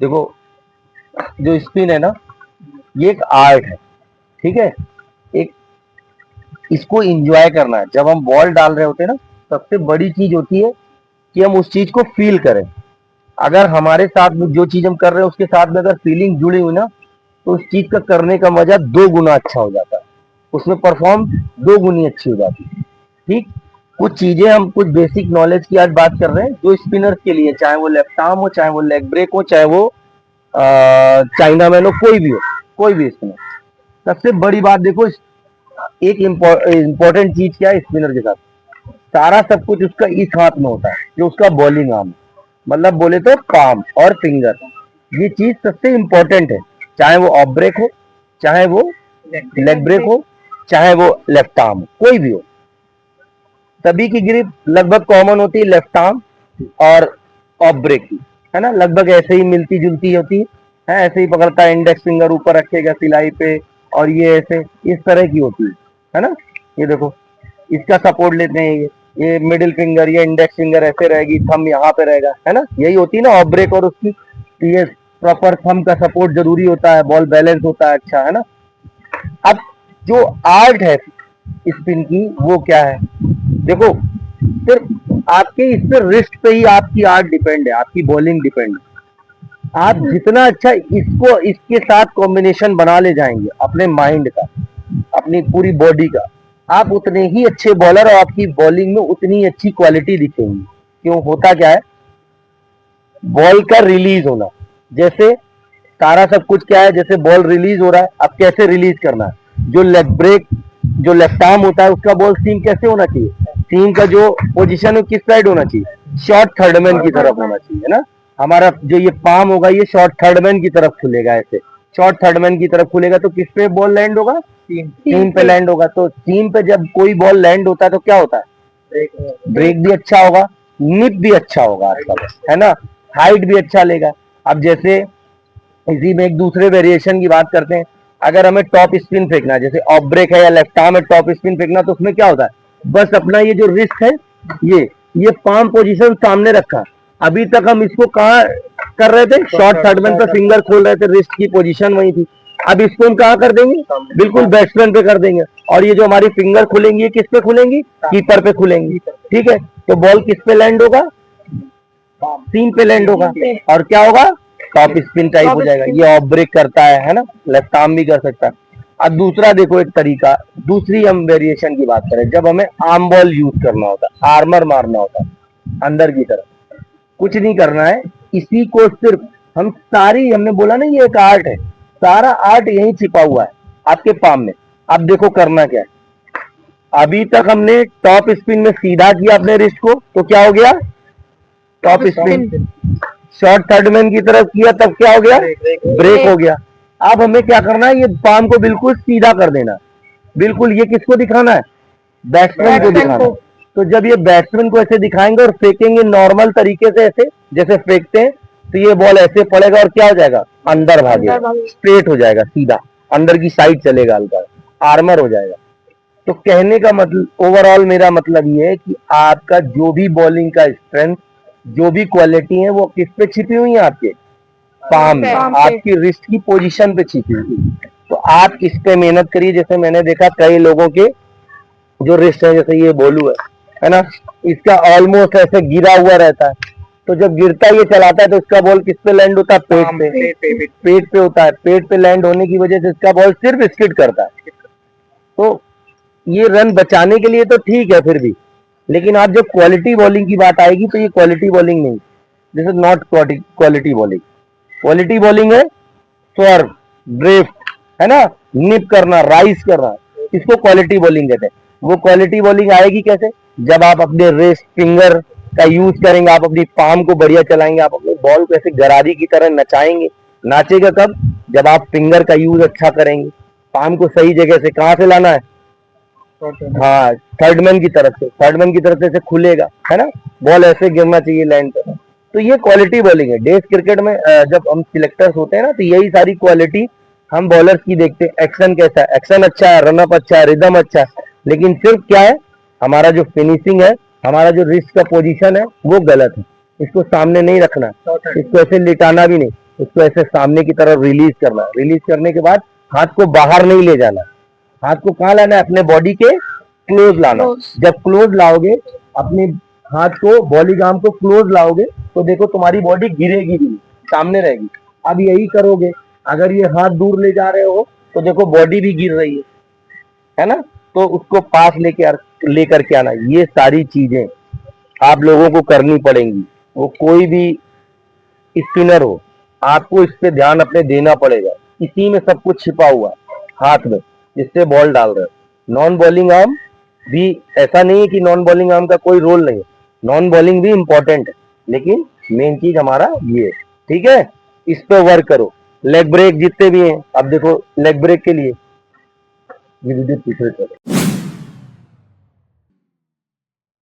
देखो, जो स्पिन है ना, ये एक आर्ट है, ठीक है। एक, इसको एंजॉय करना है। जब हम बॉल डाल रहे होते हैं ना, सबसे बड़ी चीज होती है कि हम उस चीज को फील करें। अगर हमारे साथ में जो चीज हम कर रहे हैं उसके साथ में अगर फीलिंग जुड़ी हुई ना, तो उस चीज का करने का मजा दो गुना अच्छा हो जाता है, उसमें परफॉर्म दो गुनी अच्छी हो जाती है। ठीक। कुछ चीजें, हम कुछ बेसिक नॉलेज की आज बात कर रहे हैं जो स्पिनर्स के लिए, चाहे वो लेफ्ट आर्म हो, चाहे वो लेग ब्रेक हो, चाहे वो चाइना मैन हो, कोई भी हो, कोई भी स्पिनर। सबसे बड़ी बात देखो, एक इम्पोर्टेंट चीज क्या है स्पिनर के साथ, सारा सब कुछ उसका इस हाथ में होता है जो उसका बॉलिंग आर्म, मतलब बोले तो पाम और फिंगर। ये चीज सबसे इम्पोर्टेंट है, चाहे वो ऑफ ब्रेक हो, चाहे वो लेग ब्रेक हो, चाहे वो लेफ्ट आर्म हो, कोई भी हो। सभी की ग्रिप लगभग कॉमन होती है, लेफ्ट आर्म और ऑफ ब्रेक की, है ना, लगभग ऐसे ही मिलती जुलती होती है, ऐसे ही पकड़ता है, इंडेक्स फिंगर ऊपर रखेगा सिलाई पे, और ये ऐसे इस तरह की होती है ना। ये देखो, इसका सपोर्ट लेते हैं, ये मिडिल फिंगर, ये इंडेक्स फिंगर ऐसे रहेगी, थंब यहाँ पे रहेगा, है ना, यही होती है ना ऑफ ब्रेक और उसकी। तो ये प्रॉपर थंब का सपोर्ट जरूरी होता है, बॉल बैलेंस होता है अच्छा, है ना। अब जो आर्ट है स्पिन की, वो क्या है, देखो, सिर्फ आपके इस पे रिस्ट पे ही आपकी आर्ट डिपेंड है, आपकी बॉलिंग डिपेंड है। आप जितना अच्छा इसको इसके साथ कॉम्बिनेशन बना ले जाएंगे अपने माइंड का, अपनी पूरी बॉडी का, आप उतने ही अच्छे बॉलर और आपकी बॉलिंग में उतनी अच्छी क्वालिटी दिखेंगी। क्यों, होता क्या है, बॉल का रिलीज होना, जैसे सारा सब कुछ क्या है, जैसे बॉल रिलीज हो रहा है, अब कैसे रिलीज करना है, जो लेग ब्रेक, जो लेफ्ट आर्म होता है उसका बॉल सीम कैसे होना चाहिए, सीम का जो पोजीशन है किस साइड होना चाहिए, शॉर्ट थर्डमैन की तरफ होना चाहिए, है ना। हमारा जो ये पाम होगा ये शॉर्ट थर्डमैन की तरफ खुलेगा, ऐसे शॉर्ट थर्डमैन की तरफ खुलेगा, तो किस पे बॉल लैंड होगा, सीम पे लैंड होगा। तो सीम पे जब कोई बॉल लैंड होता है तो क्या होता है, ब्रेक भी अच्छा होगा, निप भी अच्छा होगा आपका, है ना, हाइट भी अच्छा लेगा। अब जैसे इसी में एक दूसरे वेरिएशन की बात करते हैं, अगर हमें टॉप स्पिन फेंकना है, जैसे ऑफ ब्रेक है या लेफ्ट आर्म है, टॉप स्पिन फेंकना, तो उसमें क्या होता है, बस अपना ये जो रिस्ट है, ये पाम पोजीशन सामने रखा, अभी तक हम इसको कहाँ कर रहे थे, शॉर्ट थर्डमैन पे फिंगर खोल रहे थे, रिस्ट की पोजीशन वही थी। अब इसको हम कहाँ कर देंगे, बिल्कुल बैट्समैन पे कर देंगे, और ये जो हमारी फिंगर खुलेंगी ये किस पे खुलेंगी, कीपर पे खुलेंगी, ठीक है। तो बॉल किस पे लैंड होगा, सीम पे लैंड होगा, और क्या होगा, टॉप स्पिन टाइप हो जाएगा। ये ऑफ ब्रेक करता है ना, लेफ्ट आर्म भी कर सकता है। अब दूसरा देखो एक तरीका, दूसरी हम वेरिएशन की बात करें, जब हमें आर्म बॉल यूज करना होता है, आर्मर मारना होता है अंदर की तरफ, कुछ नहीं करना है, इसी को सिर्फ हम सारी, हमने बोला ना ये एक आर्ट है, सारा आर्ट यही छिपा हुआ है आपके पाम में। अब देखो करना क्या है, अभी तक हमने टॉप स्पिन में सीधा किया अपने रिस्ट को, तो क्या हो गया, टॉप स्पिन। शॉर्ट थर्डमैन की तरफ किया तब क्या हो गया, ब्रेक हो गया। अब हमें क्या करना है, ये पाम को बिल्कुल सीधा कर देना, बिल्कुल, ये किसको दिखाना है, बैट्समैन को दिखाना है। तो जब ये बैट्समैन को ऐसे दिखाएंगे और फेंकेंगे नॉर्मल तरीके से, ऐसे जैसे फेंकते हैं, तो ये बॉल ऐसे पड़ेगा और क्या हो जाएगा, अंदर भागेगा, स्ट्रेट हो जाएगा, सीधा अंदर की साइड चलेगा, हल्का आर्मर हो जाएगा। तो कहने का मतलब, ओवरऑल मेरा मतलब ये है कि आपका जो भी बॉलिंग का स्ट्रेंथ, जो भी क्वालिटी है, वो किस पे छिपी हुई है, आपके पाम में, आपकी रिस्ट की पोजीशन पे छिपी हुई है। तो आप इस पे मेहनत करिए। जैसे मैंने देखा कई लोगों के जो रिस्ट है, जैसे ये बोलू है ना, इसका ऑलमोस्ट ऐसे गिरा हुआ रहता है, तो जब गिरता है ये चलाता है तो इसका बॉल किस पे लैंड होता है, पेट पे, पेट पे होता है। पेट पे लैंड होने की वजह से इसका बॉल सिर्फ स्किड करता है। तो ये रन बचाने के लिए तो ठीक है फिर भी, लेकिन आप जब क्वालिटी बॉलिंग की बात आएगी तो ये क्वालिटी बॉलिंग नहीं, this is not quality bowling. Quality bowling है स्वर्व, ड्रिफ्ट, है ना, निप करना, राइज करना, इसको क्वालिटी बॉलिंग कहते हैं। वो क्वालिटी बॉलिंग आएगी कैसे, जब आप अपने रिस्ट फिंगर का यूज करेंगे, आप अपनी पाम को बढ़िया चलाएंगे, आप अपने बॉल को ऐसे गरारी की तरह नचाएंगे। नाचेगा कब, जब आप फिंगर का यूज अच्छा करेंगे, पाम को सही जगह से कहाँ से लाना है, हाँ, थर्डमैन की तरफ से, थर्डमैन की तरफ से ऐसे खुलेगा, है ना, बॉल ऐसे गिरना चाहिए लाइन पर। तो ये क्वालिटी बॉलिंग है। डेज क्रिकेट में जब हम सिलेक्टर्स होते हैं ना, तो यही सारी क्वालिटी हम बॉलर्स की देखते हैं। एक्शन कैसा है, एक्शन अच्छा है, रनअप अच्छा है, रिदम अच्छा है, लेकिन सिर्फ क्या है, हमारा जो फिनिशिंग है, हमारा जो रिस्ट का पोजीशन है वो गलत है, इसको सामने नहीं रखना, इसको ऐसे लिटाना भी नहीं। उसको ऐसे सामने की तरफ रिलीज करना, रिलीज करने के बाद हाथ को बाहर नहीं ले जाना, हाथ को कहाँ लाना है, अपने बॉडी के क्लोज लाना। जब क्लोज लाओगे अपने हाथ को, बॉलीगाम को क्लोज लाओगे तो देखो तुम्हारी बॉडी गिरेगी भी नहीं, सामने रहेगी। अब यही करोगे, अगर ये हाथ दूर ले जा रहे हो तो देखो बॉडी भी गिर रही है ना, तो उसको पास लेकर के आना। ये सारी चीजें आप लोगों को करनी पड़ेंगी, वो कोई भी स्पिनर हो, आपको इस पे ध्यान अपने देना पड़ेगा। इसी में सब कुछ छिपा हुआ है हाथ में, जिससे बॉल डाल रहे हो। नॉन बॉलिंग आर्म भी, ऐसा नहीं है कि नॉन बॉलिंग आर्म का कोई रोल नहीं है, नॉन बॉलिंग भी इंपॉर्टेंट है, लेकिन मेन चीज हमारा ये है। ठीक है, इस पे वर्क करो। लेग ब्रेक जितने भी हैं, अब देखो लेग ब्रेक के लिए ये वीडियो पीछे चलो।